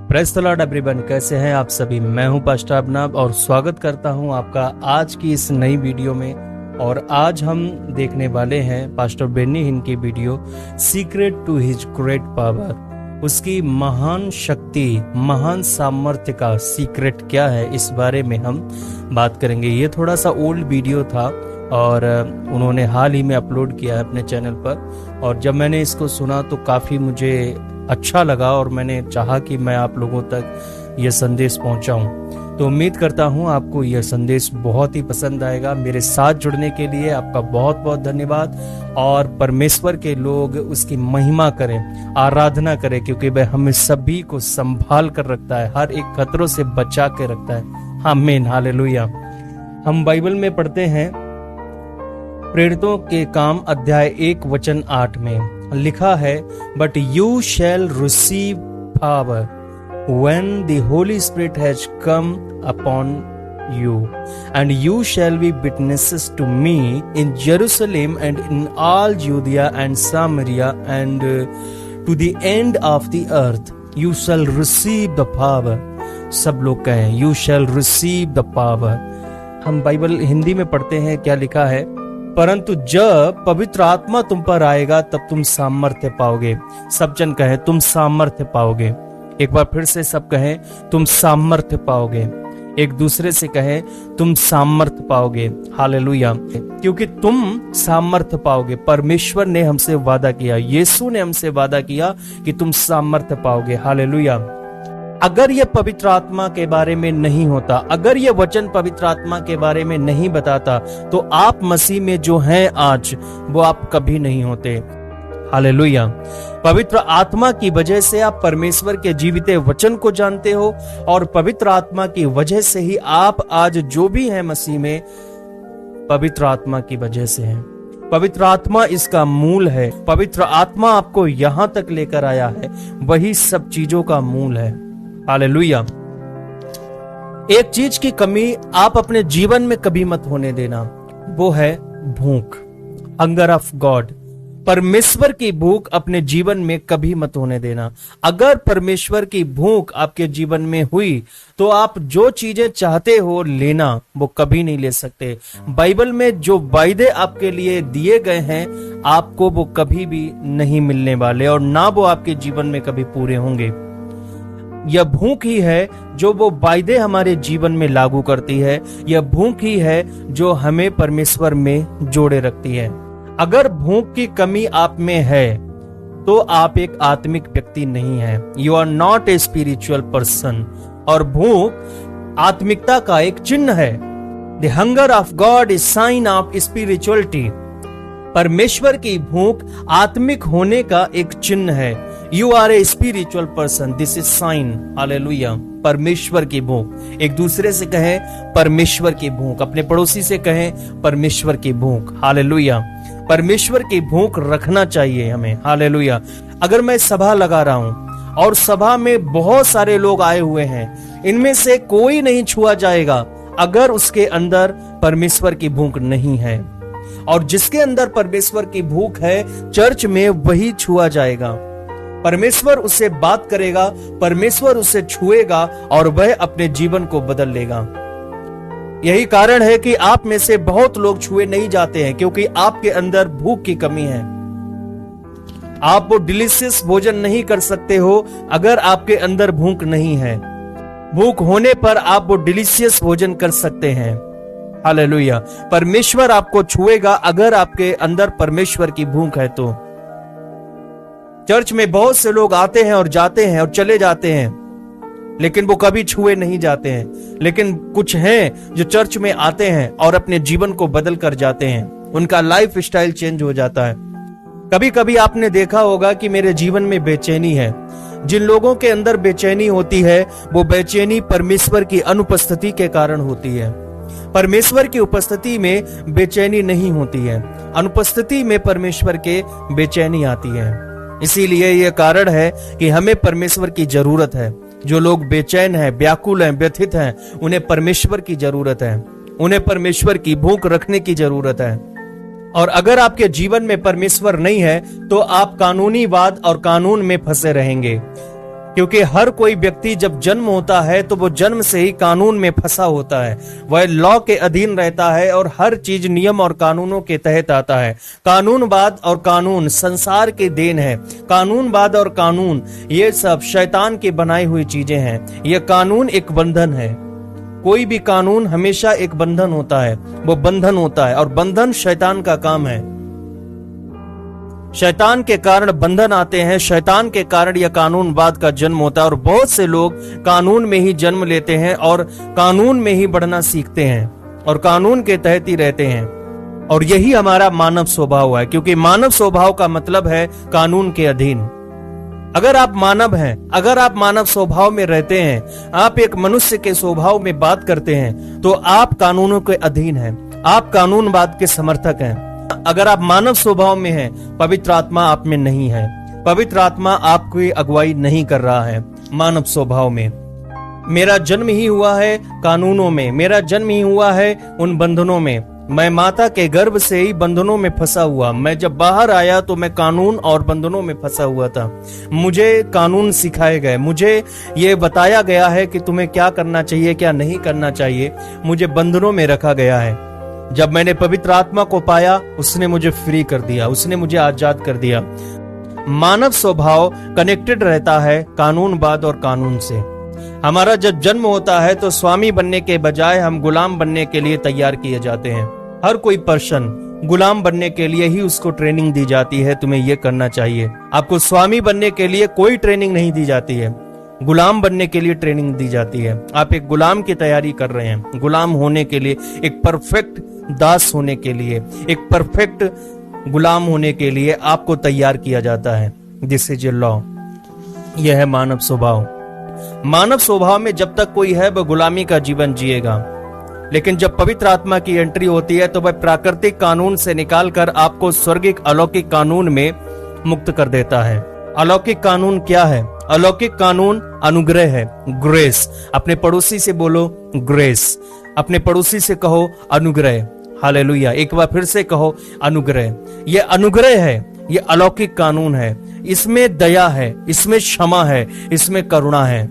Praise the Lord everyone, कैसे हैं आप सभी। मैं हूं पास्टर अबनाब और स्वागत करता हूं आपका आज की इस नई वीडियो में। और आज हम देखने वाले हैं पास्टर बेनी हिन की video secret to his great power. उसकी महान शक्ति, महान सामर्थ्य का सीक्रेट क्या है, इस बारे में हम बात करेंगे। ये थोड़ा सा ओल्ड वीडियो था और उन्होंने हाल ही में अपलोड किया है अपने चैनल पर। और जब मैंने इसको सुना तो काफ़ी मुझे अच्छा लगा और मैंने चाहा कि मैं आप लोगों तक यह संदेश पहुंचाऊं। तो उम्मीद करता हूं आपको यह संदेश बहुत ही पसंद आएगा। मेरे साथ जुड़ने के लिए आपका बहुत बहुत धन्यवाद। और परमेश्वर के लोग उसकी महिमा करें, आराधना करें, क्योंकि वह हमें सभी को संभाल कर रखता है, हर एक खतरों से बचा के रखता है। आमीन, हालेलुया। हम बाइबल में पढ़ते हैं प्रेरितों के काम अध्याय 1 वचन 8 में लिखा है, but you shall receive power when the Holy Spirit has come upon you, and you shall be witnesses to me in Jerusalem and in all Judea and Samaria and to the end of the earth. You shall receive the power. सब लोग कहें, you shall receive the power। हम Bible Hindi में पढ़ते हैं, क्या लिखा है, परंतु जब पवित्र आत्मा तुम पर आएगा तब तुम सामर्थ्य पाओगे। सब जन कहें, तुम सामर्थ्य पाओगे। एक बार फिर से सब कहें, तुम सामर्थ्य पाओगे। एक दूसरे से कहें, तुम सामर्थ्य पाओगे। हालेलुया। क्योंकि तुम सामर्थ्य पाओगे। परमेश्वर ने हमसे वादा किया, यीशु ने हमसे वादा किया कि तुम सामर्थ्य पाओगे। हालेलुया। अगर यह पवित्र आत्मा के बारे में नहीं होता, अगर यह वचन पवित्र आत्मा के बारे में नहीं बताता, तो आप मसीह में जो हैं आज, वो आप कभी नहीं होते। हालेलुया। पवित्र आत्मा की वजह से आप परमेश्वर के जीवित वचन को जानते हो, और पवित्र आत्मा की वजह से ही आप आज जो भी हैं मसीह में, पवित्र आत्मा की वजह से हैं। पवित्र आत्मा इसका मूल है। पवित्र आत्मा आपको यहां तक लेकर आया है, वही सब चीजों का मूल है। हालेलुया। एक चीज की कमी आप अपने जीवन में कभी मत होने देना, वो है भूख, हंगर ऑफ गॉड। परमेश्वर की भूख अपने जीवन में कभी मत होने देना। अगर परमेश्वर की भूख आपके जीवन में हुई तो आप जो चीजें चाहते हो लेना, वो कभी नहीं ले सकते। बाइबल में जो वायदे आपके लिए दिए गए हैं, आपको वो कभी भी नहीं मिलने वाले, और ना वो आपके जीवन में कभी पूरे होंगे। यह भूख ही है जो वो वायदे हमारे जीवन में लागू करती है। यह भूख ही है जो हमें परमेश्वर में जोड़े रखती है। अगर भूख की कमी आप में है तो आप एक आत्मिक व्यक्ति नहीं है। You are not a spiritual person. और भूख आत्मिकता का एक चिन्ह है। The hunger of God is sign of spirituality. परमेश्वर की भूख आत्मिक होने का एक चिन्ह है। You are a spiritual person, this is sign. Hallelujah. परमेश्वर की भूख। एक दूसरे से कहें, परमेश्वर की भूख। अपने पड़ोसी से कहें, परमेश्वर की भूख। हालेलुया। परमेश्वर की भूख रखना चाहिए हमें। हालेलुया। अगर मैं सभा लगा रहा हूं और सभा में बहुत सारे लोग आए हुए हैं, इनमें से कोई नहीं छुआ जाएगा अगर उसके अंदर परमेश्वर की भूख नहीं है। और जिसके अंदर परमेश्वर की भूख है, चर्च में वही छुआ जाएगा। परमेश्वर उससे बात करेगा, परमेश्वर उसे छुएगा और वह अपने जीवन को बदल लेगा। यही कारण है कि आप में से बहुत लोग छुए नहीं जाते हैं, क्योंकि आपके अंदर भूख की कमी है। आप वो डिलीशियस भोजन नहीं कर सकते हो अगर आपके अंदर भूख नहीं है। भूख होने पर आप वो डिलीशियस भोजन कर सकते हैं। हालेलुया। परमेश्वर आपको छुएगा अगर आपके अंदर परमेश्वर की भूख है तो। चर्च में बहुत से लोग आते हैं और जाते हैं और चले जाते हैं, लेकिन वो कभी छुए नहीं जाते हैं। लेकिन कुछ हैं जो चर्च में आते हैं और अपने जीवन को बदल कर जाते हैं। उनका लाइफ स्टाइल चेंज हो जाता है। कभी कभी आपने देखा होगा कि मेरे जीवन में बेचैनी है। जिन लोगों के अंदर बेचैनी होती है, वो बेचैनी परमेश्वर की अनुपस्थिति के कारण होती है। परमेश्वर की उपस्थिति में बेचैनी नहीं होती है, अनुपस्थिति में परमेश्वर के बेचैनी आती है। इसीलिए यह कारण है कि हमें परमेश्वर की जरूरत है। जो लोग बेचैन हैं, व्याकुल हैं, व्यथित हैं, उन्हें परमेश्वर की जरूरत है। उन्हें परमेश्वर की भूख रखने की जरूरत है। और अगर आपके जीवन में परमेश्वर नहीं है तो आप कानूनी वाद और कानून में फंसे रहेंगे। क्योंकि हर कोई व्यक्ति जब जन्म होता है तो वो जन्म से ही कानून में फंसा होता है, वह लॉ के अधीन रहता है और हर चीज नियम और कानूनों के तहत आता है। कानूनवाद और कानून संसार की देन है। कानूनवाद और कानून ये सब शैतान की बनाई हुई चीजें हैं। यह कानून एक बंधन है। कोई भी कानून हमेशा एक बंधन होता है, वो बंधन होता है और बंधन शैतान का काम है। शैतान के कारण बंधन आते हैं, शैतान के कारण यह कानूनवाद का जन्म होता है और बहुत से लोग कानून में ही जन्म लेते हैं और कानून में ही बढ़ना सीखते हैं और कानून के तहत ही रहते हैं। और यही हमारा मानव स्वभाव है, क्योंकि मानव स्वभाव का मतलब है कानून के अधीन। अगर आप मानव हैं, अगर आप मानव स्वभाव में रहते हैं, आप एक मनुष्य के स्वभाव में बात करते हैं, तो आप कानूनों के अधीन हैं, आप कानूनवाद के समर्थक हैं। अगर आप मानव स्वभाव में हैं, पवित्र आत्मा आप में नहीं है, पवित्र आत्मा आपकी अगुवाई नहीं कर रहा है मानव स्वभाव में। मेरा जन्म ही हुआ है कानूनों में, मेरा जन्म ही हुआ है उन बंधनों में। मैं माता के गर्भ से ही बंधनों में फंसा हुआ। मैं जब बाहर आया तो मैं कानून और बंधनों में फंसा हुआ था। मुझे कानून सिखाए गए, मुझे ये बताया गया है कि तुम्हें क्या करना चाहिए, क्या नहीं करना चाहिए। मुझे बंधनों में रखा गया है। जब मैंने पवित्र आत्मा को पाया, उसने मुझे फ्री कर दिया, उसने मुझे आजाद कर दिया। मानव स्वभाव कनेक्टेड रहता है कानूनवाद और कानून से। हमारा जब जन्म होता है तो स्वामी बनने के बजाय हम गुलाम बनने के लिए तैयार किए जाते हैं। हर कोई पर्सन गुलाम बनने के लिए ही उसको ट्रेनिंग दी जाती है, तुम्हें यह करना चाहिए। आपको स्वामी बनने के लिए कोई ट्रेनिंग नहीं दी जाती है, गुलाम बनने के लिए ट्रेनिंग दी जाती है। आप एक गुलाम की तैयारी कर रहे हैं, गुलाम होने के लिए, एक परफेक्ट दास होने के लिए, एक परफेक्ट गुलाम होने के लिए आपको तैयार किया जाता है। This is a law. यह है मानव स्वभाव। मानव स्वभाव में जब तक कोई है वह गुलामी का जीवन जिएगा, लेकिन जब पवित्र आत्मा की एंट्री होती है तो वह प्राकृतिक कानून से निकालकर आपको स्वर्गिक अलौकिक कानून में मुक्त कर देता है। अलौकिक कानून क्या है? अलौकिक कानून अनुग्रह है, ग्रेस। अपने पड़ोसी से बोलो ग्रेस, अपने पड़ोसी से कहो अनुग्रह। हालेलुया। एक बार फिर से कहो अनुग्रह। यह अनुग्रह है, यह अलौकिक कानून है। इसमें दया है, इसमें क्षमा है, इसमें करुणा है।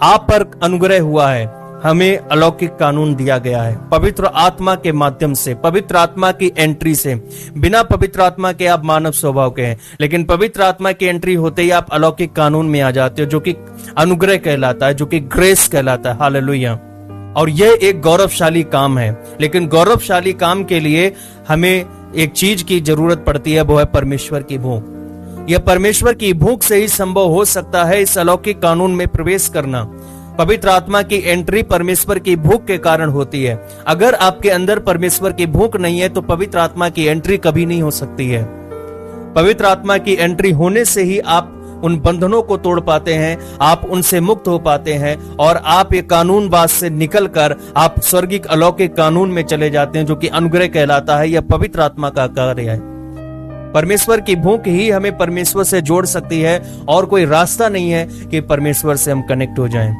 आप पर अनुग्रह हुआ है, हमें अलौकिक कानून दिया गया है पवित्र आत्मा के माध्यम से, पवित्र आत्मा की एंट्री से। बिना पवित्र आत्मा के आप मानव स्वभाव के हैं, लेकिन पवित्र आत्मा की एंट्री होते ही आप अलौकिक कानून में आ जाते हो, जो कि अनुग्रह कहलाता है, जो कि ग्रेस कहलाता है। हालेलुया। और यह एक गौरवशाली काम है, लेकिन गौरवशाली काम के लिए हमें एक चीज की जरूरत पड़ती है, वो है परमेश्वर की भूख। यह परमेश्वर की भूख से ही संभव हो सकता है इस अलौकिक कानून में प्रवेश करना। पवित्र आत्मा की एंट्री परमेश्वर की भूख के कारण होती है। अगर आपके अंदर परमेश्वर की भूख नहीं है तो पवित्र आत्मा की एंट्री कभी नहीं हो सकती है। पवित्र आत्मा की एंट्री होने से ही आप उन बंधनों को तोड़ पाते हैं, आप उनसे मुक्त हो पाते हैं और आप एक कानूनवाद से निकलकर आप स्वर्गिक अलौकिक कानून में चले जाते हैं, जो कि अनुग्रह कहलाता है। यह पवित्र आत्मा का कार्य है। परमेश्वर की भूख ही हमें परमेश्वर से जोड़ सकती है और कोई रास्ता नहीं है कि परमेश्वर से हम कनेक्ट हो जाएं।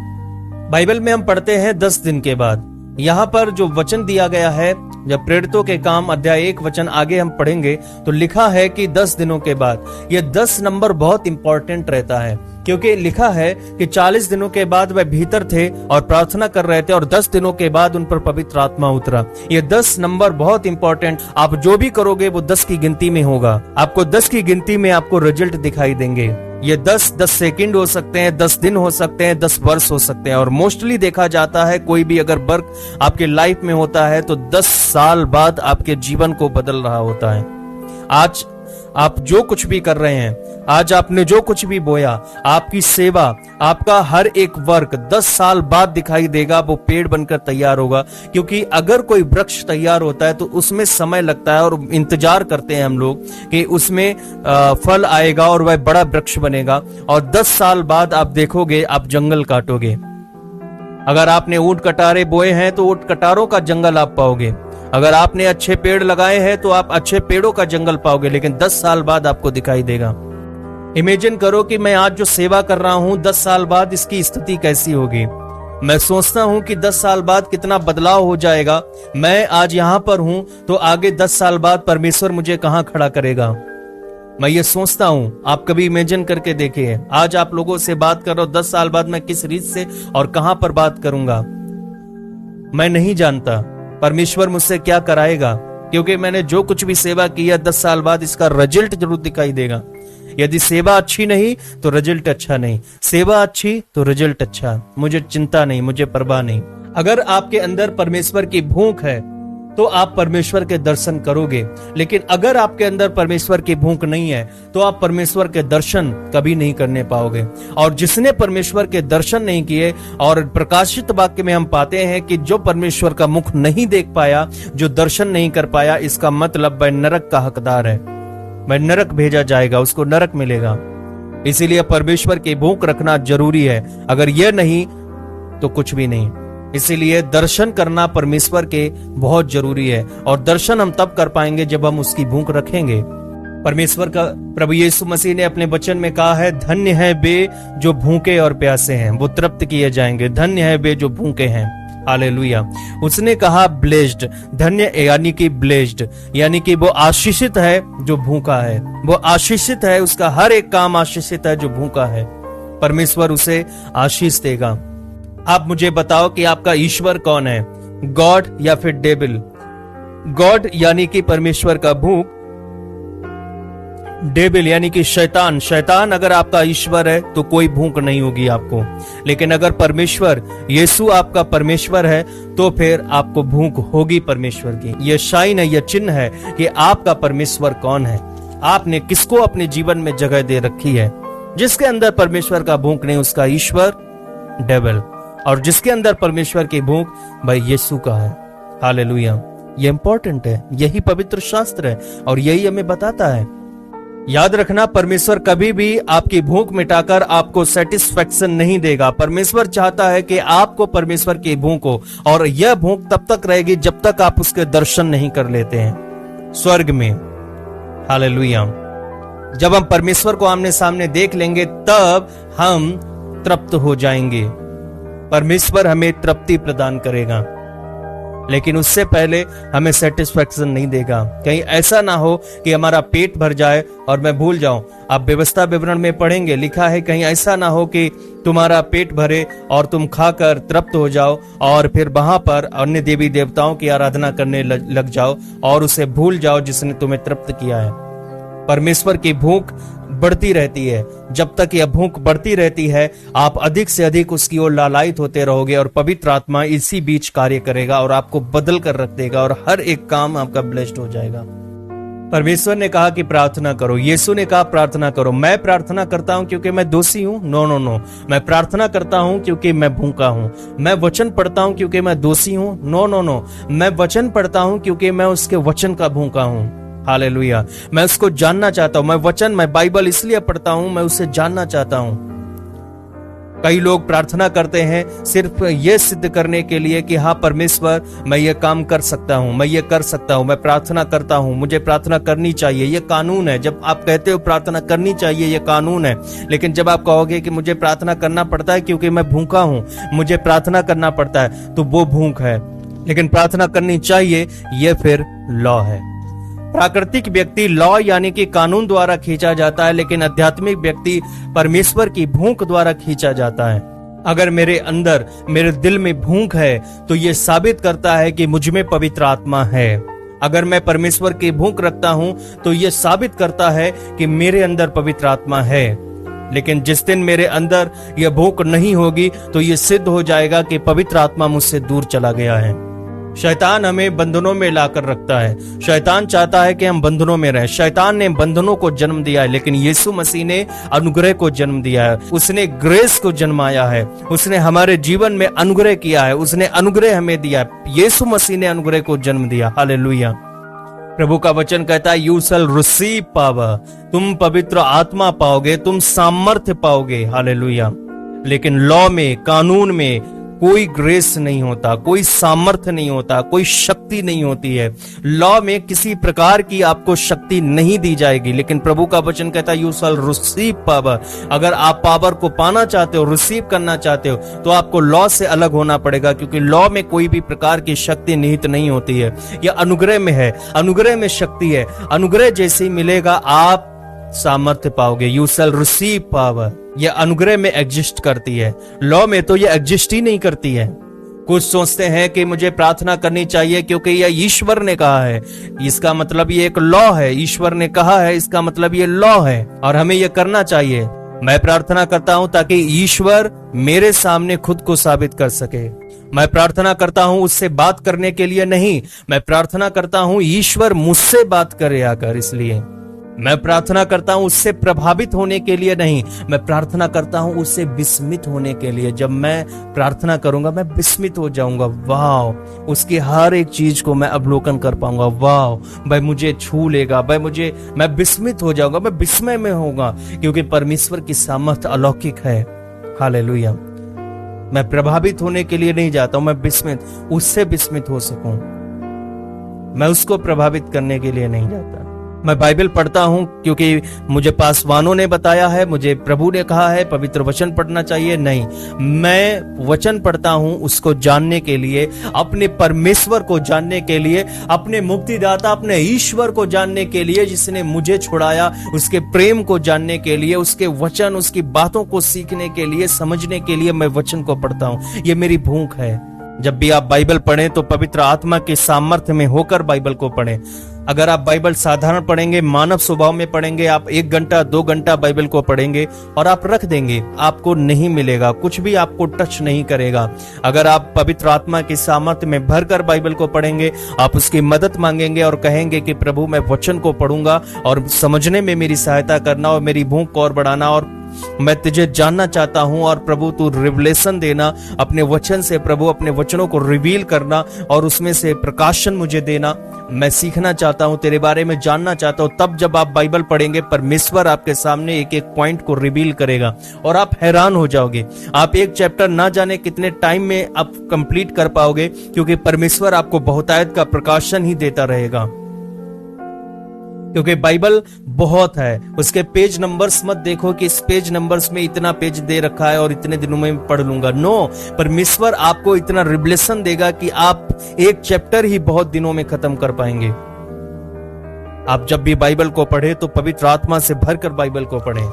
बाइबल में हम पढ़ते हैं 10 दिन के बाद। यहाँ पर जो वचन दिया गया है, जब प्रेरितों के काम अध्याय 1 वचन आगे हम पढ़ेंगे तो लिखा है कि 10 दिनों के बाद। ये 10 नंबर बहुत इंपॉर्टेंट रहता है, क्योंकि लिखा है कि 40 दिनों के बाद वह भीतर थे और प्रार्थना कर रहे थे और 10 दिनों के बाद उन पर पवित्र आत्मा उतरा। ये 10 नंबर बहुत इंपॉर्टेंट। आप जो भी करोगे वो 10 की गिनती में होगा। आपको 10 की गिनती में आपको रिजल्ट दिखाई देंगे। ये 10 सेकंड हो सकते हैं, 10 दिन हो सकते हैं, 10 वर्ष हो सकते हैं। और मोस्टली देखा जाता है कोई भी अगर वर्क आपके लाइफ में होता है तो 10 साल बाद आपके जीवन को बदल रहा होता है। आज आप जो कुछ भी कर रहे हैं, आज आपने जो कुछ भी बोया, आपकी सेवा, आपका हर एक वर्क 10 साल बाद दिखाई देगा, वो पेड़ बनकर तैयार होगा। क्योंकि अगर कोई वृक्ष तैयार होता है तो उसमें समय लगता है और इंतजार करते हैं हम लोग कि उसमें फल आएगा और वह बड़ा वृक्ष बनेगा। और 10 साल बाद आप देखोगे, आप जंगल काटोगे। अगर आपने ऊंट कटारे बोए हैं तो ऊंट कटारों का जंगल आप पाओगे। अगर आपने अच्छे पेड़ लगाए हैं तो आप अच्छे पेड़ों का जंगल पाओगे, लेकिन 10 साल बाद आपको दिखाई देगा। इमेजिन करो कि मैं आज जो सेवा कर रहा हूं, 10 साल बाद इसकी स्थिति कैसी होगी। मैं सोचता हूं कि 10 साल बाद कितना बदलाव हो जाएगा। मैं आज यहां पर हूं तो आगे 10 साल बाद परमेश्वर मुझे कहां खड़ा करेगा। मैं ये सोचता हूं, आप कभी इमेजिन करके देखिए, आज आप लोगों से बात कर रहा हूं, 10 साल बाद मैं किस रीत से और कहां पर बात करूंगा मैं नहीं जानता। परमेश्वर मुझसे क्या कराएगा, क्योंकि मैंने जो कुछ भी सेवा की है 10 साल बाद इसका रिजल्ट जरूर दिखाई देगा। यदि सेवा अच्छी नहीं तो रिजल्ट अच्छा नहीं, सेवा अच्छी तो रिजल्ट अच्छा। मुझे चिंता नहीं, मुझे परवाह नहीं। अगर आपके अंदर परमेश्वर की भूख है तो आप परमेश्वर के दर्शन करोगे, लेकिन अगर आपके अंदर परमेश्वर की भूख नहीं है तो आप परमेश्वर के दर्शन कभी नहीं करने पाओगे। और जिसने परमेश्वर के दर्शन नहीं किए, और प्रकाशित वाक्य में हम पाते हैं कि जो परमेश्वर का मुख नहीं देख पाया, जो दर्शन नहीं कर पाया, इसका मतलब वह नरक का हकदार है, वह नरक भेजा जाएगा, उसको नरक मिलेगा। इसीलिए परमेश्वर की भूख रखना जरूरी है, अगर यह नहीं तो कुछ भी नहीं। इसीलिए दर्शन करना परमेश्वर के बहुत जरूरी है, और दर्शन हम तब कर पाएंगे जब हम उसकी भूख रखेंगे। परमेश्वर का प्रभु यीशु मसीह ने अपने वचन में कहा है, धन्य है वे जो भूखे और प्यासे हैं, वो तृप्त किए जाएंगे। धन्य है वे जो भूखे हैं, हालेलुया। उसने कहा ब्लेस्ड, धन्य यानी कि ब्लेस्ड, यानी कि वो आशीषित है जो भूखा है, वो आशीषित है, उसका हर एक काम आशीषित है जो भूखा है। परमेश्वर उसे आशीष देगा। आप मुझे बताओ कि आपका ईश्वर कौन है, गॉड या फिर डेविल? गॉड यानी कि परमेश्वर का भूख, डेविल यानी कि शैतान। शैतान अगर आपका ईश्वर है तो कोई भूख नहीं होगी आपको, लेकिन अगर परमेश्वर यीशु आपका परमेश्वर है तो फिर आपको भूख होगी परमेश्वर की। यह शाइन है, यह चिन्ह है कि आपका परमेश्वर कौन है, आपने किसको अपने जीवन में जगह दे रखी है। जिसके अंदर परमेश्वर का भूख नहीं उसका ईश्वर डेविल, और जिसके अंदर परमेश्वर की भूख भाई यीशु का है। हालेलुया। ये इंपॉर्टेंट है, यही पवित्र शास्त्र है और यही हमें बताता है। याद रखना, परमेश्वर कभी भी आपकी भूख मिटाकर आपको सेटिस्फेक्शन नहीं देगा। परमेश्वर चाहता है कि आपको परमेश्वर की भूख हो, और यह भूख तब तक रहेगी जब तक आप उसके दर्शन नहीं कर लेते हैं स्वर्ग में। हालेलुया। जब हम परमेश्वर को आमने सामने देख लेंगे तब हम तृप्त हो जाएंगे। परमेश्वर हमें तृप्ति प्रदान करेगा, लेकिन उससे पहले हमें सेटिस्फेक्शन नहीं देगा। कहीं ऐसा ना हो कि हमारा पेट भर जाए और मैं भूल जाऊं। आप व्यवस्था विवरण में पढ़ेंगे, लिखा है कहीं ऐसा ना हो कि तुम्हारा पेट भरे और तुम खाकर तृप्त हो जाओ और फिर वहां पर अन्य देवी देवताओं की आराधना करने लग जाओ और उसे भूल जाओ जिसने तुम्हें तृप्त किया है। परमेश्वर की भूख बढ़ती रहती है। जब तक यह भूख बढ़ती रहती है आप अधिक से अधिक उसकी ओर लालायित होते रहोगे, और पवित्र आत्मा इसी बीच कार्य करेगा और आपको बदल कर रख देगा और हर एक काम आपका ब्लेस्ड हो जाएगा। परमेश्वर ने कहा कि प्रार्थना करो, यीशु ने कहा प्रार्थना करो। मैं प्रार्थना करता हूं क्योंकि मैं दोषी हूं? No no no. मैं प्रार्थना करता हूं क्योंकि मैं भूखा हूं। मैं वचन पढ़ता हूं क्योंकि मैं दोषी हूं? No no no. मैं वचन पढ़ता हूं क्योंकि मैं उसके वचन का भूखा हूं। हालेलुया। मैं उसको जानना चाहता हूं। मैं बाइबल इसलिए पढ़ता हूं, मैं उसे जानना चाहता हूं। कई लोग प्रार्थना करते हैं सिर्फ ये सिद्ध करने के लिए कि हाँ परमेश्वर मैं ये काम कर सकता हूं, मैं ये कर सकता हूं, मैं प्रार्थना करता हूं, मुझे प्रार्थना करनी चाहिए, ये कानून है। जब आप कहते हो प्रार्थना करनी चाहिए, ये कानून है, लेकिन जब आप कहोगे कि मुझे प्रार्थना करना पड़ता है क्योंकि मैं भूखा हूं, मुझे प्रार्थना करना पड़ता है, तो वो भूख है। लेकिन प्रार्थना करनी चाहिए, ये फिर लॉ है। प्राकृतिक व्यक्ति लॉ यानी कि कानून द्वारा खींचा जाता है, लेकिन आध्यात्मिक व्यक्ति परमेश्वर की भूख द्वारा खींचा जाता है। अगर मेरे अंदर, मेरे दिल में भूख है तो यह साबित करता है कि मुझ में पवित्र आत्मा है। अगर मैं परमेश्वर की भूख रखता हूं तो यह साबित करता है कि मेरे अंदर पवित्र आत्मा है। लेकिन जिस दिन मेरे अंदर यह भूख नहीं होगी तो यह सिद्ध हो जाएगा कि पवित्र आत्मा मुझसे दूर चला गया है। शैतान हमें बंधनों में लाकर रखता है। शैतान चाहता है कि हम बंधनों में रहें। शैतान ने बंधनों को जन्म दिया है, लेकिन यीशु मसीह ने अनुग्रह को जन्म दिया है। उसने ग्रेस को जन्माया है, उसने हमारे जीवन में अनुग्रह किया है, उसने अनुग्रह हमें दिया है। यीशु मसीह ने अनुग्रह को जन्म दिया। हालेलुया। प्रभु का वचन कहता है यू शैल रिसीव पावर, तुम पवित्र आत्मा पाओगे, तुम सामर्थ्य पाओगे। हालेलुया। लेकिन लॉ में, कानून में कोई ग्रेस नहीं होता, कोई सामर्थ्य नहीं होता, कोई शक्ति नहीं होती है। लॉ में किसी प्रकार की आपको शक्ति नहीं दी जाएगी, लेकिन प्रभु का वचन कहता है यू शैल रिसीव पावर। अगर आप पावर को पाना चाहते हो, रिसीव करना चाहते हो, तो आपको लॉ से अलग होना पड़ेगा, क्योंकि लॉ में कोई भी प्रकार की शक्ति निहित नहीं होती है। यह अनुग्रह में है, अनुग्रह में शक्ति है। अनुग्रह जैसे ही मिलेगा आप सामर्थ्य पाओगे। You shall receive power. ये अनुग्रह में एग्जिस्ट करती है, लॉ में तो ये एग्जिस्ट ही नहीं करती है। कुछ सोचते हैं कि मुझे प्रार्थना करनी चाहिए क्योंकि यह ईश्वर ने कहा है, इसका मतलब ये एक लॉ है। ईश्वर ने कहा है, इसका मतलब ये लॉ है और हमें यह करना चाहिए। मैं प्रार्थना करता हूं ताकि ईश्वर मेरे सामने खुद को साबित कर सके। मैं प्रार्थना करता हूं उससे बात करने के लिए नहीं, मैं प्रार्थना करता हूं ईश्वर मुझसे बात करे आकर। इसलिए मैं प्रार्थना करता हूं उससे प्रभावित होने के लिए नहीं, मैं प्रार्थना करता हूं उससे विस्मित होने के लिए। जब मैं प्रार्थना करूंगा मैं विस्मित हो जाऊंगा। वाह, उसकी हर एक चीज को मैं अवलोकन कर पाऊंगा। वाह, भाई मुझे छू लेगा, भाई मैं विस्मित हो जाऊंगा, मैं विस्मय में होगा, क्योंकि परमेश्वर की सामर्थ अलौकिक है। हालेलुया। मैं प्रभावित होने के लिए नहीं जाता हूं, मैं विस्मित, उससे विस्मित हो सकूं। मैं उसको प्रभावित करने के लिए नहीं जाता। मैं बाइबल पढ़ता हूं क्योंकि मुझे पासवानों ने बताया है, मुझे प्रभु ने कहा है पवित्र वचन पढ़ना चाहिए। नहीं, मैं वचन पढ़ता हूं उसको जानने के लिए, अपने परमेश्वर को जानने के लिए, अपने मुक्तिदाता, अपने ईश्वर को जानने के लिए, जिसने मुझे छुड़ाया, उसके प्रेम को जानने के लिए, उसके वचन, उसकी बातों को सीखने के लिए, समझने के लिए मैं वचन को पढ़ता हूं। ये मेरी भूख है। जब भी आप बाइबल पढ़ें तो पवित्र आत्मा के सामर्थ्य में होकर बाइबल को पढ़ें। अगर आप बाइबल साधारण पढ़ेंगे, मानव स्वभाव में पढ़ेंगे, आप 1 घंटा 2 घंटा बाइबल को पढ़ेंगे और आप रख देंगे, आपको नहीं मिलेगा, कुछ भी आपको टच नहीं करेगा। अगर आप पवित्र आत्मा की सामर्थ्य में भरकर बाइबल को पढ़ेंगे, आप उसकी मदद मांगेंगे और कहेंगे कि प्रभु मैं वचन को पढ़ूंगा और समझने में मेरी सहायता करना और मेरी भूख को और बढ़ाना, और मैं तुझे जानना चाहता हूं और प्रभु तू रिवलेशन देना अपने वचन से। प्रभु अपने वचनों को रिवील करना और उसमें से प्रकाशन मुझे देना। मैं सीखना चाहता हूं, तेरे बारे में जानना चाहता हूं। तब जब आप बाइबल पढ़ेंगे, परमेश्वर आपके सामने एक एक पॉइंट को रिवील करेगा और आप हैरान हो जाओगे। आप एक चैप्टर ना जाने कितने टाइम में आप कंप्लीट कर पाओगे, क्योंकि परमेश्वर आपको बहुतायत का प्रकाशन ही देता रहेगा। क्योंकि बाइबल बहुत है, उसके पेज नंबर्स मत देखो कि इस पेज नंबर्स में इतना पेज दे रखा है और इतने दिनों में पढ़ लूंगा। नो, परमेश्वर आपको इतना रिवलेशन देगा कि आप एक चैप्टर ही बहुत दिनों में खत्म कर पाएंगे। आप जब भी बाइबल को पढ़े तो पवित्र आत्मा से भरकर बाइबल को पढ़ें।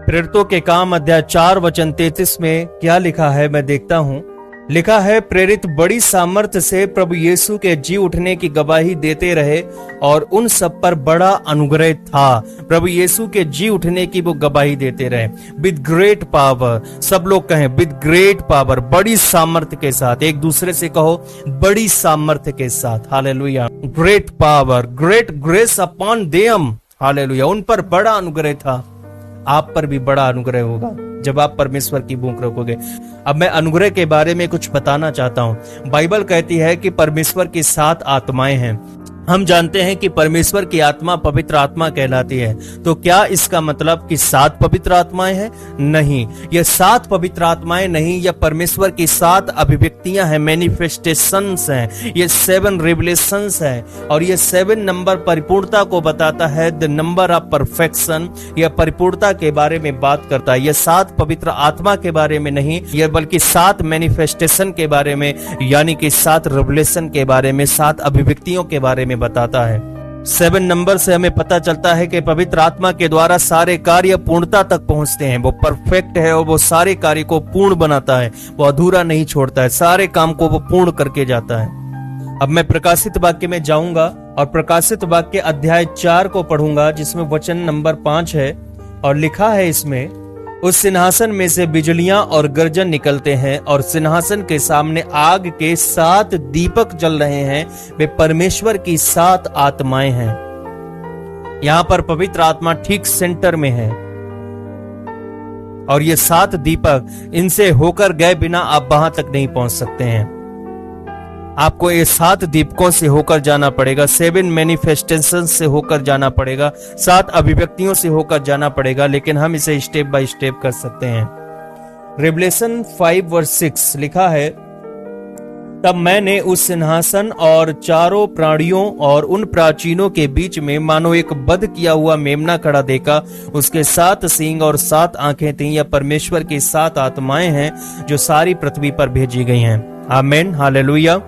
प्रेरितों के काम अध्याय 4 वचन 33 में क्या लिखा है, मैं देखता हूं। लिखा है, प्रेरित बड़ी सामर्थ्य से प्रभु यीशु के जी उठने की गवाही देते रहे और उन सब पर बड़ा अनुग्रह था। प्रभु यीशु के जी उठने की वो गवाही देते रहे विद ग्रेट पावर। सब लोग कहें विद ग्रेट पावर, बड़ी सामर्थ्य के साथ। एक दूसरे से कहो बड़ी सामर्थ्य के साथ। Hallelujah. Great power, great grace upon them. Hallelujah. उन पर बड़ा अनुग्रह था, आप पर भी बड़ा अनुग्रह होगा जब आप परमेश्वर की भूख रखोगे। अब मैं अनुग्रह के बारे में कुछ बताना चाहता हूं। बाइबल कहती है कि परमेश्वर की 7 आत्माएं हैं। हम जानते हैं कि परमेश्वर की आत्मा पवित्र आत्मा कहलाती है। तो क्या इसका मतलब कि 7 पवित्र आत्माएं हैं? नहीं, ये 7 पवित्र आत्माएं नहीं, यह परमेश्वर की 7 अभिव्यक्तियां हैं, मैनिफेस्टेशंस हैं, ये 7 रिवलेशंस हैं। और ये 7 नंबर परिपूर्णता को बताता है, द नंबर ऑफ परफेक्शन। यह परिपूर्णता के बारे में बात करता है। यह 7 पवित्र आत्मा के बारे में नहीं, यह बल्कि 7 मैनिफेस्टेशन के बारे में, यानी कि 7 रिवलेशन के बारे में, 7 अभिव्यक्तियों के बारे में बताता है। 7 नंबर से हमें पता चलता है कि पवित्र आत्मा के द्वारा सारे कार्य पूर्णता तक पहुंचते हैं। वो परफेक्ट है और वो सारे कार्य को पूर्ण बनाता है, वो अधूरा नहीं छोड़ता है, सारे काम को वो पूर्ण करके जाता है। अब मैं प्रकाशित वाक्य में जाऊंगा और प्रकाशित वाक्य अध्याय 4 को पढ़ूंगा, जिसमें वचन नंबर 5 है और लिखा है इसमें, उस सिंहासन में से बिजलियां और गर्जन निकलते हैं और सिंहासन के सामने आग के 7 दीपक जल रहे हैं। वे परमेश्वर की 7 आत्माएं हैं। यहां पर पवित्र आत्मा ठीक सेंटर में है और ये 7 दीपक, इनसे होकर गए बिना आप वहां तक नहीं पहुंच सकते हैं। आपको ये 7 दीपकों से होकर जाना पड़ेगा, 7 मैनिफेस्टेशन से होकर जाना पड़ेगा, 7 अभिव्यक्तियों से होकर जाना पड़ेगा, लेकिन हम इसे स्टेप बाय स्टेप कर सकते हैं। रेवलेशन 5:6 लिखा है, तब मैंने उस सिंहासन और चारों प्राणियों और उन प्राचीनों के बीच में मानो एक बध किया हुआ मेमना खड़ा देखा। उसके 7 सींग और 7 आंखें थीं। यह परमेश्वर की 7 आत्माएं हैं जो सारी पृथ्वी पर भेजी गई हैं। आमीन, हालेलुया।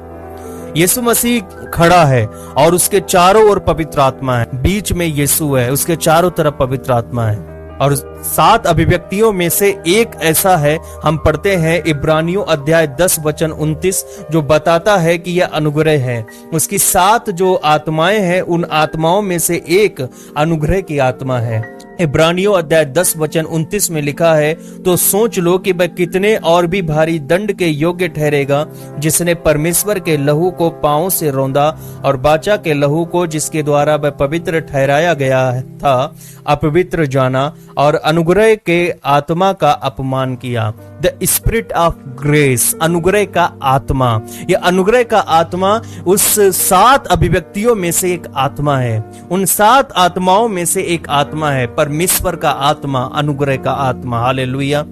यीशु मसीह खड़ा है और उसके चारों ओर पवित्र आत्मा है। बीच में यीशु है, उसके चारों तरफ पवित्र आत्मा है। और 7 अभिव्यक्तियों में से एक ऐसा है, हम पढ़ते हैं इब्रानियों अध्याय 10 वचन 29, जो बताता है कि यह अनुग्रह है। उसकी 7 जो आत्माएं हैं, उन आत्माओं में से एक अनुग्रह की आत्मा है। इब्रानियों अध्याय 10 वचन 29 में लिखा है, तो सोच लो कि वह कितने और भी भारी दंड के योग्य ठहरेगा, जिसने परमेश्वर के लहू को पांवों से रौंदा और बाचा के लहू को, जिसके द्वारा वह पवित्र ठहराया गया था, अपवित्र जाना और अनुग्रह के आत्मा का अपमान किया। द स्पिरिट ऑफ ग्रेस, अनुग्रह का आत्मा। यह अनुग्रह का आत्मा उस 7 अभिव्यक्तियों में से एक आत्मा है। उन 7 आत्माओं में से एक आत्मा है परमेश्वर का आत्मा, अनुग्रह का आत्मा। हालेलुया।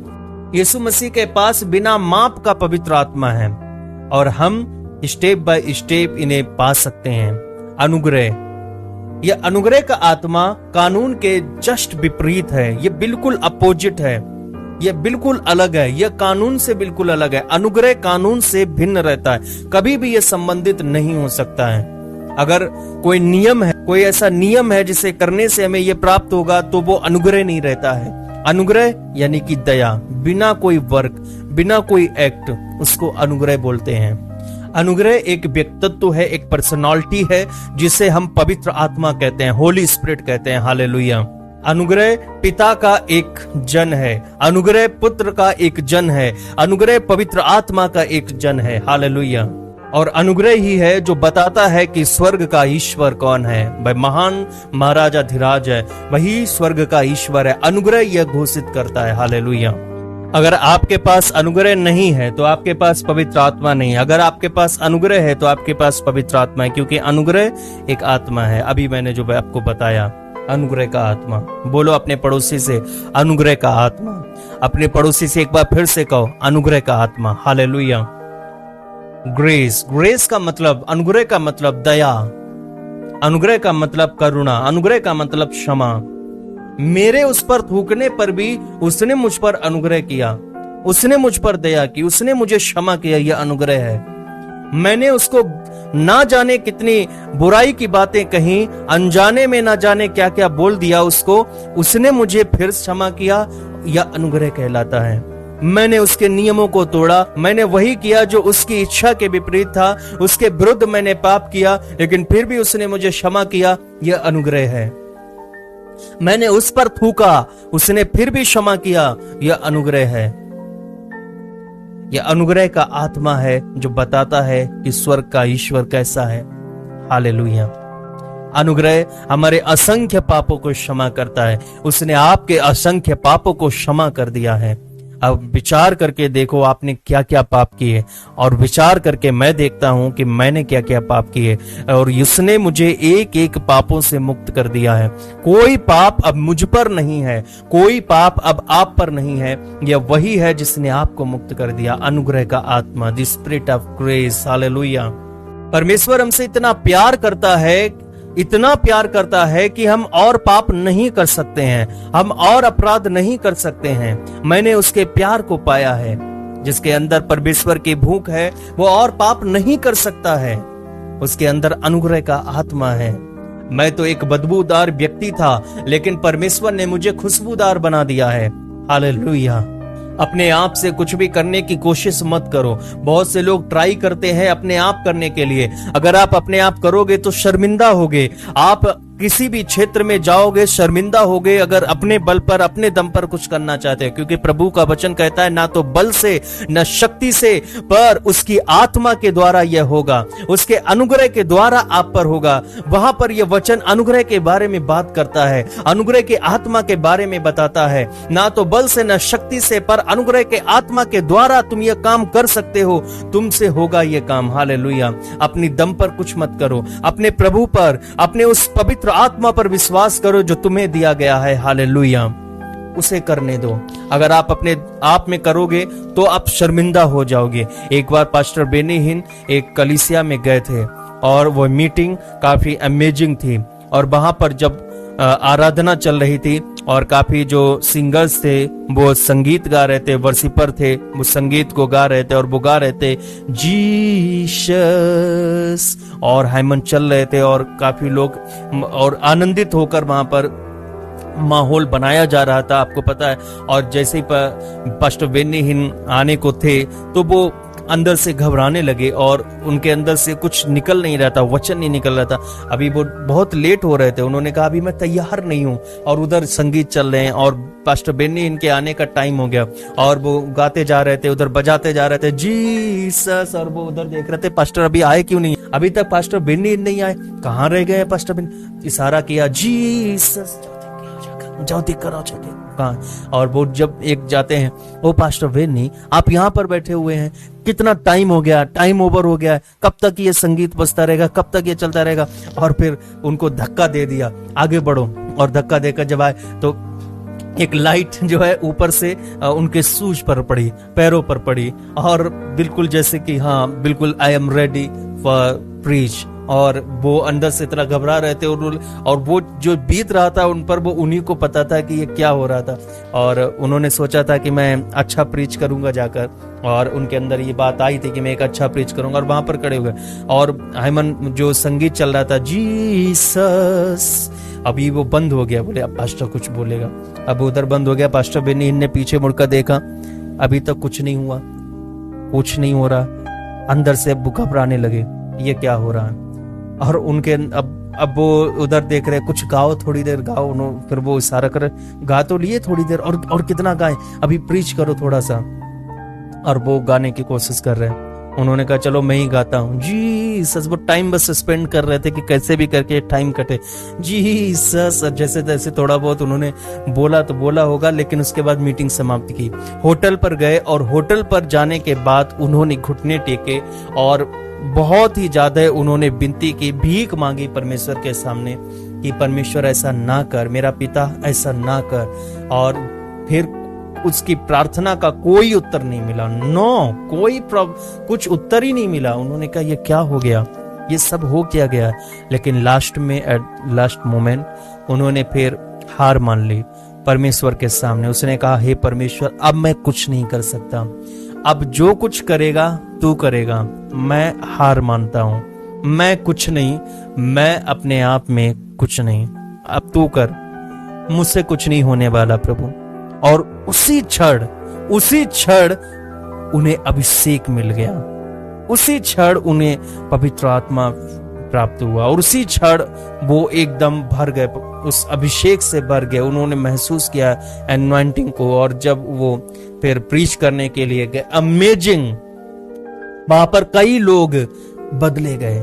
यीशु मसीह के पास बिना माप का पवित्र आत्मा है और हम स्टेप बाय स्टेप इन्हें पा सकते हैं। अनुग्रह, यह अनुग्रह का आत्मा कानून के जस्ट विपरीत है। यह बिल्कुल अपोजिट है, यह बिल्कुल अलग है। यह कानून से बिल्कुल अलग है। अनुग्रह कानून से भिन्न रहता है, कभी भी यह संबंधित नहीं हो सकता है। अगर कोई नियम है, कोई ऐसा नियम है जिसे करने से हमें यह प्राप्त होगा, तो वो अनुग्रह नहीं रहता है। अनुग्रह यानी कि दया, बिना कोई वर्क, बिना कोई एक्ट, उसको अनुग्रह बोलते हैं। अनुग्रह एक व्यक्तित्व है, एक पर्सनालिटी है, जिसे हम पवित्र आत्मा कहते हैं, होली स्पिरिट कहते हैं। हालेलुया। अनुग्रह पिता का एक जन है, अनुग्रह पुत्र का एक जन है, अनुग्रह पवित्र आत्मा का एक जन है। हालेलुया। और अनुग्रह ही है जो बताता है कि स्वर्ग का ईश्वर कौन है। वह महान महाराजा धीराज है, वही स्वर्ग का ईश्वर है। अनुग्रह यह घोषित करता है। हालेलुया। अगर आपके पास अनुग्रह नहीं है तो आपके पास पवित्र आत्मा नहीं है। अगर आपके पास अनुग्रह है तो आपके पास पवित्र आत्मा है, क्योंकि अनुग्रह एक आत्मा है। अभी मैंने जो आपको बताया, अनुग्रह का आत्मा। बोलो अपने पड़ोसी से, अनुग्रह का आत्मा। अपने पड़ोसी से एक बार फिर से कहो, अनुग्रह का आत्मा। हालेलुया। ग्रेस, ग्रेस का मतलब, अनुग्रह का मतलब दया, अनुग्रह का मतलब करुणा, अनुग्रह का मतलब क्षमा। मेरे उस पर थूकने पर भी उसने मुझ पर अनुग्रह किया, उसने मुझ पर दया की, उसने मुझे क्षमा किया। यह अनुग्रह है। मैंने उसको ना जाने कितनी बुराई की बातें कही, अनजाने में ना जाने क्या क्या बोल दिया उसको, उसने मुझे फिर क्षमा किया। यह अनुग्रह कहलाता है। मैंने उसके नियमों को तोड़ा, मैंने वही किया जो उसकी इच्छा के विपरीत था, उसके विरुद्ध मैंने पाप किया, लेकिन फिर भी उसने मुझे क्षमा किया। यह अनुग्रह है। मैंने उस पर थूका, उसने फिर भी क्षमा किया। यह अनुग्रह है। यह अनुग्रह का आत्मा है जो बताता है कि स्वर्ग का ईश्वर कैसा है। हालेलुया। अनुग्रह हमारे असंख्य पापों को क्षमा करता है। उसने आपके असंख्य पापों को क्षमा कर दिया है। अब विचार करके देखो आपने क्या क्या पाप किए, और विचार करके मैं देखता हूं कि मैंने क्या क्या पाप किए, और उसने मुझे एक एक पापों से मुक्त कर दिया है। कोई पाप अब मुझ पर नहीं है, कोई पाप अब आप पर नहीं है। यह वही है जिसने आपको मुक्त कर दिया, अनुग्रह का आत्मा, the spirit of grace. Hallelujah. परमेश्वर हमसे इतना प्यार करता है, इतना प्यार करता है कि हम और पाप नहीं कर सकते हैं, हम और अपराध नहीं कर सकते हैं। मैंने उसके प्यार को पाया है। जिसके अंदर परमेश्वर की भूख है वो और पाप नहीं कर सकता है। उसके अंदर अनुग्रह का आत्मा है। मैं तो एक बदबूदार व्यक्ति था, लेकिन परमेश्वर ने मुझे खुशबूदार बना दिया है। हालेलुया। अपने आप से कुछ भी करने की कोशिश मत करो। बहुत से लोग ट्राई करते हैं अपने आप करने के लिए। अगर आप अपने आप करोगे तो शर्मिंदा होगे। आप किसी भी क्षेत्र में जाओगे शर्मिंदा होगे, अगर अपने बल पर, अपने दम पर कुछ करना चाहते हैं। क्योंकि प्रभु का वचन कहता है, ना तो बल से न शक्ति से, पर उसकी आत्मा के द्वारा यह होगा, उसके अनुग्रह के द्वारा आप पर होगा। वहां पर यह वचन अनुग्रह के बारे में बात करता है, अनुग्रह के आत्मा के बारे में बताता है। ना तो बल से न शक्ति से, पर अनुग्रह के आत्मा के द्वारा तुम यह काम कर सकते हो, तुमसे होगा यह काम। हालेलुया। अपनी दम पर कुछ मत करो, अपने प्रभु पर, अपने उस पवित्र आत्मा पर विश्वास करो जो तुम्हें दिया गया है। हालेलुया। उसे करने दो। अगर आप अपने आप में करोगे तो आप शर्मिंदा हो जाओगे। एक बार पास्टर बेनी हिन एक कलीसिया में गए थे और वो मीटिंग काफी अमेजिंग थी, और वहां पर जब आराधना चल रही थी और काफी जो सिंगर्स थे वो संगीत गा रहे थे, वर्शिपर थे, वो संगीत को गा रहे थे और वो गा रहे थे जीसस, और हाइमन चल रहे थे और काफी लोग और आनंदित होकर वहां पर माहौल बनाया जा रहा था, आपको पता है। और जैसे ही पास्टर बेन्नी हिन आने को थे तो वो अंदर से घबराने लगे और उनके अंदर से कुछ निकल नहीं रहा था, वचन नहीं निकल रहा था। अभी वो बहुत लेट हो रहे थे, उन्होंने कहा अभी मैं तैयार नहीं हूं, और उधर संगीत चल रहे हैं और पास्टर बेन्नी इनके आने का टाइम हो गया और वो गाते जा रहे थे, उधर बजाते जा रहे थे जीसस, और वो उधर देख रहे थे पास्टर अभी आए क्यों नहीं, अभी तक पास्टर बेन्नी नहीं आए, कहाँ रह गए पास्टर बेन्नी। इशारा किया जीसस, जाओ देख कर आओ जाके कहाँ। और वो जब एक जाते हैं, ओ पास्टर बेन्नी आप यहाँ पर बैठे हुए हैं, कितना टाइम हो गया, टाइम ओवर हो गया है, कब तक ये संगीत बजता रहेगा, कब तक ये चलता रहेगा। और फिर उनको धक्का दे दिया, आगे बढ़ो, और धक्का देकर जब आए तो एक लाइट जो है ऊपर से उनके शूज पर पड़ी, पैरों पर पड़ी, और बिल्कुल जैसे कि हाँ बिल्कुल I am ready for preach. और वो अंदर से इतना घबरा रहे थे और वो जो बीत रहा था उन पर वो उन्हीं को पता था कि ये क्या हो रहा था। और उन्होंने सोचा था कि मैं अच्छा प्रीच करूंगा जाकर, और उनके अंदर ये बात आई थी कि मैं एक अच्छा प्रीच करूंगा, और वहां पर खड़े हो गए। और हाइमन जो संगीत चल रहा था जीसस, अभी वो बंद हो गया, बोले अब पास्टर कुछ बोलेगा, अब उधर बंद हो गया। पास्टर बेन्नी ने पीछे मुड़कर देखा, अभी तक कुछ नहीं हुआ, कुछ नहीं हो रहा। अंदर से अब घबराने लगे, ये क्या हो रहा है। और उनके अब वो उधर देख रहे, कुछ गाओ, थोड़ी देर गाओ। उन्होंने फिर वो इशारा करे, गा तो लिए थोड़ी देर, और कितना गाएं, अभी प्रीच करो थोड़ा सा। और वो गाने की कोशिश कर रहे हैं। उन्होंने कहा चलो मैं ही गाता हूँ जीसस। वो टाइम बस स्पेंड कर रहे थे कि कैसे भी करके टाइम कटे, जीसस। जैसे तैसे थोड़ा बहुत उन्होंने बोला तो बोला होगा, लेकिन उसके बाद मीटिंग समाप्त की। होटल पर गए, और होटल पर जाने के बाद उन्होंने घुटने टेके और बहुत ही ज्यादा उन्होंने विनती की, भीख मांगी परमेश्वर के सामने कि परमेश्वर ऐसा ना कर, मेरा पिता ऐसा ना कर। और फिर उसकी प्रार्थना का कोई उत्तर नहीं मिला, कोई कुछ उत्तर ही नहीं मिला। उन्होंने कहा ये क्या हो गया, ये सब हो क्या गया। लेकिन लास्ट में एट लास्ट मोमेंट उन्होंने फिर हार मान ली परमेश्वर के सामने। उसने कहा हे परमेश्वर, अब मैं कुछ नहीं कर सकता, अब जो कुछ करेगा तू करेगा, मैं हार मानता हूं, मैं कुछ नहीं, मैं अपने आप में कुछ नहीं, अब तू कर, मुझसे कुछ नहीं होने वाला प्रभु। और उसी क्षण उन्हें अभिषेक मिल गया, उसी क्षण उन्हें पवित्र आत्मा प्राप्त हुआ, और उसी क्षण वो एकदम भर गए, उस अभिषेक से भर गए। उन्होंने महसूस किया एनॉइंटिंग को। और जब वो फिर प्रीच करने के लिए गए, अमेजिंग, वहां पर कई लोग बदले गए,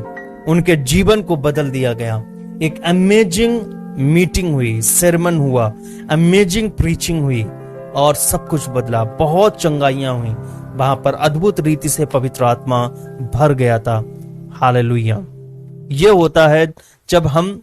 उनके जीवन को बदल दिया गया। एक अमेजिंग मीटिंग हुई, सेरेमन हुआ, अमेजिंग प्रीचिंग हुई, और सब कुछ बदला, बहुत चंगाइयां हुई वहां पर, अद्भुत रीति से पवित्र आत्मा भर गया था। हालेलुया। ये होता है जब हम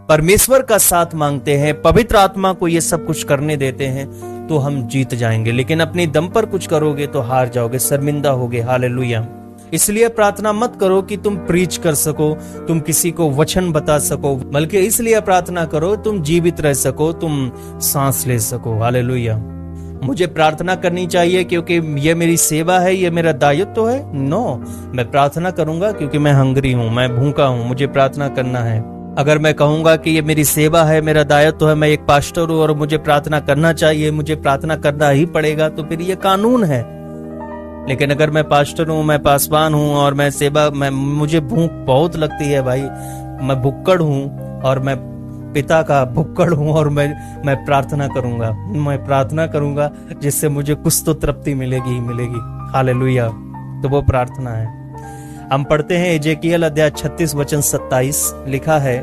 परमेश्वर का साथ मांगते हैं, पवित्र आत्मा को ये सब कुछ करने देते हैं, तो हम जीत जाएंगे। लेकिन अपने दम पर कुछ करोगे तो हार जाओगे, शर्मिंदा होगे। हालेलुया। इसलिए प्रार्थना मत करो कि तुम प्रीच कर सको, तुम किसी को वचन बता सको, बल्कि इसलिए प्रार्थना करो तुम जीवित रह सको, तुम सांस ले सको। हालेलुया। मुझे प्रार्थना करनी चाहिए क्योंकि ये मेरी सेवा है, ये मेरा दायित्व है? नो, मैं प्रार्थना करूंगा क्योंकि मैं हंगरी हूं, मैं भूखा हूं, मुझे प्रार्थना करना है। अगर मैं कहूंगा कि ये मेरी सेवा है, मेरा दायित्व है, मैं एक पास्टर हूं और मुझे प्रार्थना करना चाहिए, मुझे प्रार्थना करना ही पड़ेगा, तो फिर ये कानून है। लेकिन अगर मैं पास्टर हूं, मैं पासवान हूं और मैं सेवा, मुझे भूख बहुत लगती है भाई, मैं भुक्कड़ हूं और मैं पिता का भुक्कड़ हूं, और मैं प्रार्थना करूंगा जिससे मुझे कुछ तो तृप्ति मिलेगी ही मिलेगी। हालेलुया। तो वो प्रार्थना है। हम पढ़ते हैं एजेकियल अध्याय 36 वचन 27, लिखा है,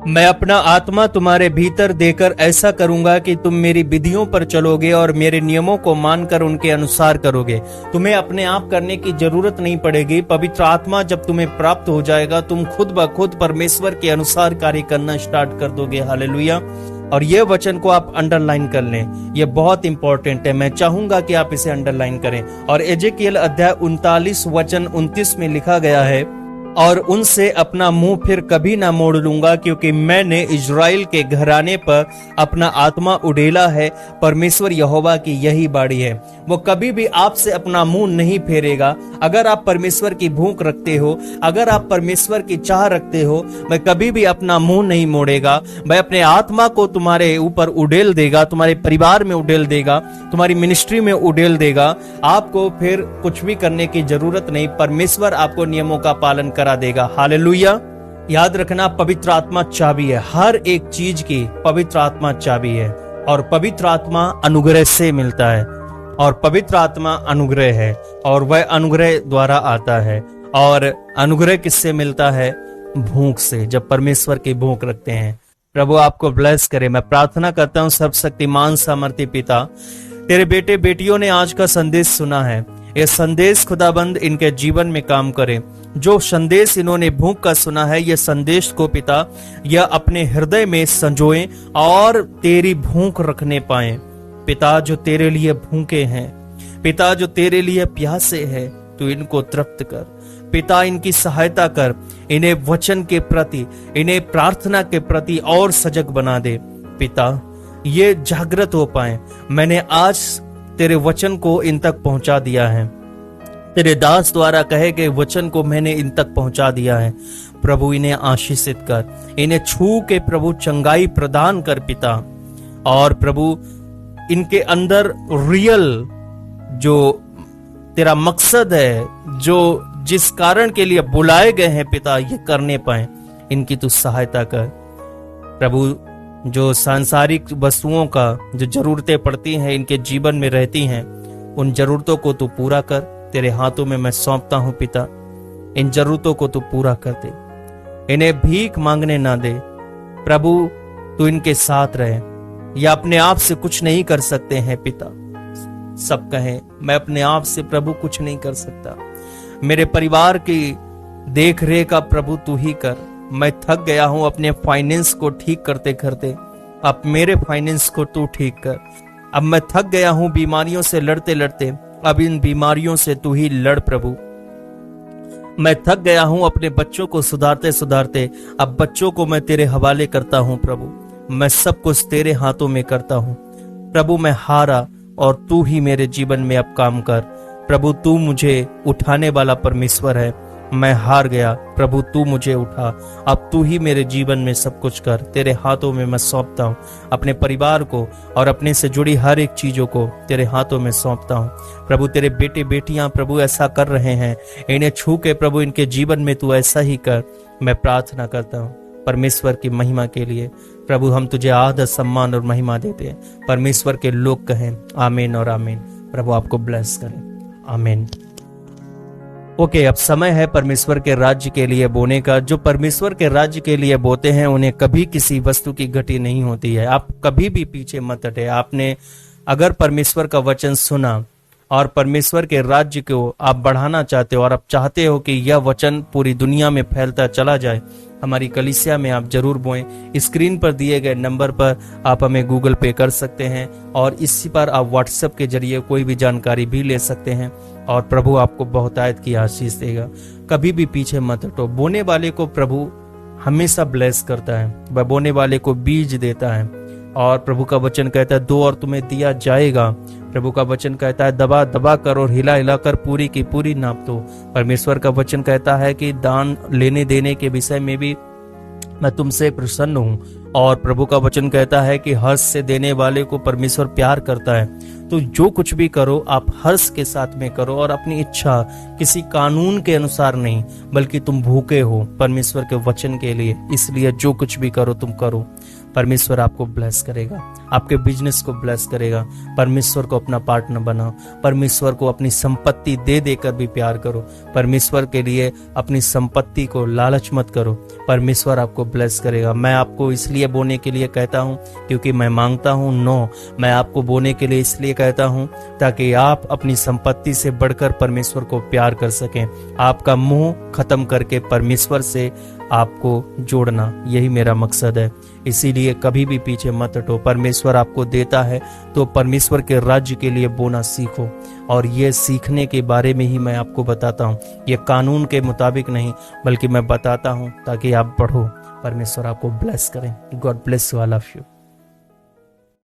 मैं अपना आत्मा तुम्हारे भीतर देकर ऐसा करूंगा कि तुम मेरी विधियों पर चलोगे और मेरे नियमों को मानकर उनके अनुसार करोगे। तुम्हें अपने आप करने की जरूरत नहीं पड़ेगी। पवित्र आत्मा जब तुम्हें प्राप्त हो जाएगा, तुम खुद ब खुद परमेश्वर के अनुसार कार्य करना स्टार्ट कर दोगे। हालेलुया। और ये वचन को आप अंडरलाइन कर लें, ये बहुत इंपॉर्टेंट है। मैं चाहूंगा कि आप इसे अंडरलाइन करें। और एजेकियल अध्याय 39 वचन 29 में लिखा गया है, और उनसे अपना मुंह फिर कभी ना मोड़ लूंगा, क्योंकि मैंने इजराइल के घराने पर अपना आत्मा उड़ेला है। परमेश्वर यहोवा की यही बाणी है, वो कभी भी आपसे अपना मुंह नहीं फेरेगा। अगर आप परमेश्वर की भूख रखते हो, अगर आप परमेश्वर की चाह रखते हो, मैं कभी भी अपना मुंह नहीं मोड़ेगा। मैं अपने आत्मा को तुम्हारे ऊपर उड़ेल देगा, तुम्हारे परिवार में उड़ेल देगा, तुम्हारी मिनिस्ट्री में उड़ेल देगा। आपको फिर कुछ भी करने की जरूरत नहीं, परमेश्वर आपको नियमों का पालन करा देगा। हालेलुया। याद रखना, पवित्र आत्मा चाबी है, हर एक चीज की पवित्र आत्मा चाबी है। और पवित्र आत्मा अनुग्रह से मिलता है, और पवित्र आत्मा अनुग्रह है, और वह अनुग्रह द्वारा आता है। और अनुग्रह किससे मिलता है? भूख से, जब परमेश्वर की भूख रखते हैं। प्रभु आपको ब्लेस करे। मैं प्रार्थना करता हूं, सर्वशक्तिमान सामर्थी पिता, तेरे बेटे बेटियों ने आज का संदेश सुना है। यह संदेश खुदाबंद इनके जीवन में काम करे। जो संदेश इन्होंने भूख का सुना है, यह संदेश को पिता यह अपने हृदय में संजोए और तेरी भूख रखने पाए। पिता, जो तेरे लिए भूखे हैं, पिता जो तेरे लिए प्यासे हैं, तू इनको तृप्त कर। पिता, इनकी सहायता कर, इन्हें वचन के प्रति, इन्हें प्रार्थना के प्रति और सजग बना दे। पिता, ये जागृत हो पाए। मैंने आज तेरे वचन को इन तक पहुंचा दिया है, तेरे दास द्वारा कहे गए वचन को मैंने इन तक पहुंचा दिया है। प्रभु, इन्हें आशीषित कर, इन्हें छू के प्रभु चंगाई प्रदान कर पिता। और प्रभु, इनके अंदर रियल जो तेरा मकसद है, जो जिस कारण के लिए बुलाए गए हैं पिता, ये करने पाए, इनकी तू सहायता कर। प्रभु, जो सांसारिक वस्तुओं का जो जरूरतें पड़ती हैं, इनके जीवन में रहती हैं, उन जरूरतों को तू पूरा कर। तेरे हाथों में मैं सौंपता हूं पिता, इन जरूरतों को तू पूरा कर दे। इन्हें भीख मांगने ना दे प्रभु, तू इनके साथ रहे। या अपने आप से कुछ नहीं कर सकते हैं पिता, सब कहें मैं अपने आप से प्रभु कुछ नहीं कर सकता। मेरे परिवार की देख रेख का प्रभु तू ही कर। मैं थक गया हूं अपने फाइनेंस को ठीक करते करते, अब मेरे फाइनेंस को तू ठीक कर। अब मैं थक गया हूं बीमारियों से लड़ते लड़ते, अब इन बीमारियों से तू ही लड़ प्रभु। मैं थक गया हूं अपने बच्चों को सुधारते सुधारते, अब बच्चों को मैं तेरे हवाले करता हूं प्रभु। मैं सब कुछ तेरे हाथों में करता हूं प्रभु। मैं हारा और तू ही मेरे जीवन में अब काम कर प्रभु। तू मुझे उठाने वाला परमेश्वर है। मैं हार गया प्रभु, तू मुझे उठा। अब तू ही मेरे जीवन में सब कुछ कर। तेरे हाथों में मैं सौंपता हूँ अपने परिवार को, और अपने से जुड़ी हर एक चीजों को तेरे हाथों में सौंपता हूँ प्रभु। तेरे बेटे बेटियां प्रभु ऐसा कर रहे हैं, इन्हें छू के प्रभु इनके जीवन में तू ऐसा ही कर। मैं प्रार्थना करता हूँ परमेश्वर की महिमा के लिए प्रभु। हम तुझे आदर सम्मान और महिमा देते हैं। परमेश्वर के लोग कहें आमीन और आमीन। प्रभु आपको ब्लेस करें, आमीन। ओके, अब समय है परमेश्वर के राज्य के लिए बोने का। जो परमेश्वर के राज्य के लिए बोते हैं, उन्हें कभी किसी वस्तु की घटी नहीं होती है। आप कभी भी पीछे मत हटे। आपने अगर परमेश्वर का वचन सुना और परमेश्वर के राज्य को आप बढ़ाना चाहते हो, और आप चाहते हो कि यह वचन पूरी दुनिया में फैलता चला जाए, हमारी कलीसिया में आप जरूर बोएं। स्क्रीन पर दिए गए नंबर पर आप हमें गूगल पे कर सकते हैं, और इसी पर आप व्हाट्सएप के जरिए कोई भी जानकारी भी ले सकते हैं, और प्रभु आपको बहुतायत की आशीष देगा। कभी भी पीछे मत हटो। बोने वाले को प्रभु हमेशा ब्लेस करता है, वह बोने वाले को बीज देता है। और प्रभु का वचन कहता है दो और तुम्हें दिया जाएगा। प्रभु का वचन कहता है दबा दबा कर और हिला हिला कर पूरी की पूरी नाप दो। परमेश्वर का वचन कहता है कि दान लेने देने के विषय में भी मैं तुमसे प्रसन्न हूँ। और प्रभु का वचन कहता है कि हर्ष से देने वाले को परमेश्वर प्यार करता है। तो जो कुछ भी करो आप हर्ष के साथ में करो, और अपनी इच्छा किसी कानून के अनुसार नहीं, बल्कि तुम भूखे हो परमेश्वर के वचन के लिए, इसलिए जो कुछ भी करो तुम करो। परमेश्वर आपको ब्लेस करेगा, आपके बिजनेस को ब्लेस करेगा। परमेश्वर को अपना पार्टनर बनाओ। परमेश्वर को अपनी संपत्ति दे देकर भी प्यार करो। परमेश्वर के लिए अपनी संपत्ति को लालच मत करो। परमेश्वर आपको ब्लेस करेगा। मैं आपको इसलिए बोने के लिए कहता हूँ क्योंकि मैं मांगता हूँ। नो, मैं आपको बोने के लिए इसलिए कहता हूँ ताकि आप अपनी संपत्ति से बढ़कर परमेश्वर को प्यार कर सकें। आपका मुंह खत्म करके परमेश्वर से आपको जोड़ना, यही मेरा मकसद है। इसीलिए कभी भी पीछे मत हटो। परमेश्वर आपको देता है तो परमेश्वर के राज्य के लिए बोना सीखो। और ये सीखने के बारे में ही मैं आपको बताता हूँ, ये कानून के मुताबिक नहीं, बल्कि मैं बताता हूँ ताकि आप पढ़ो। परमेश्वर आपको ब्लेस करें। God bless you, I love you.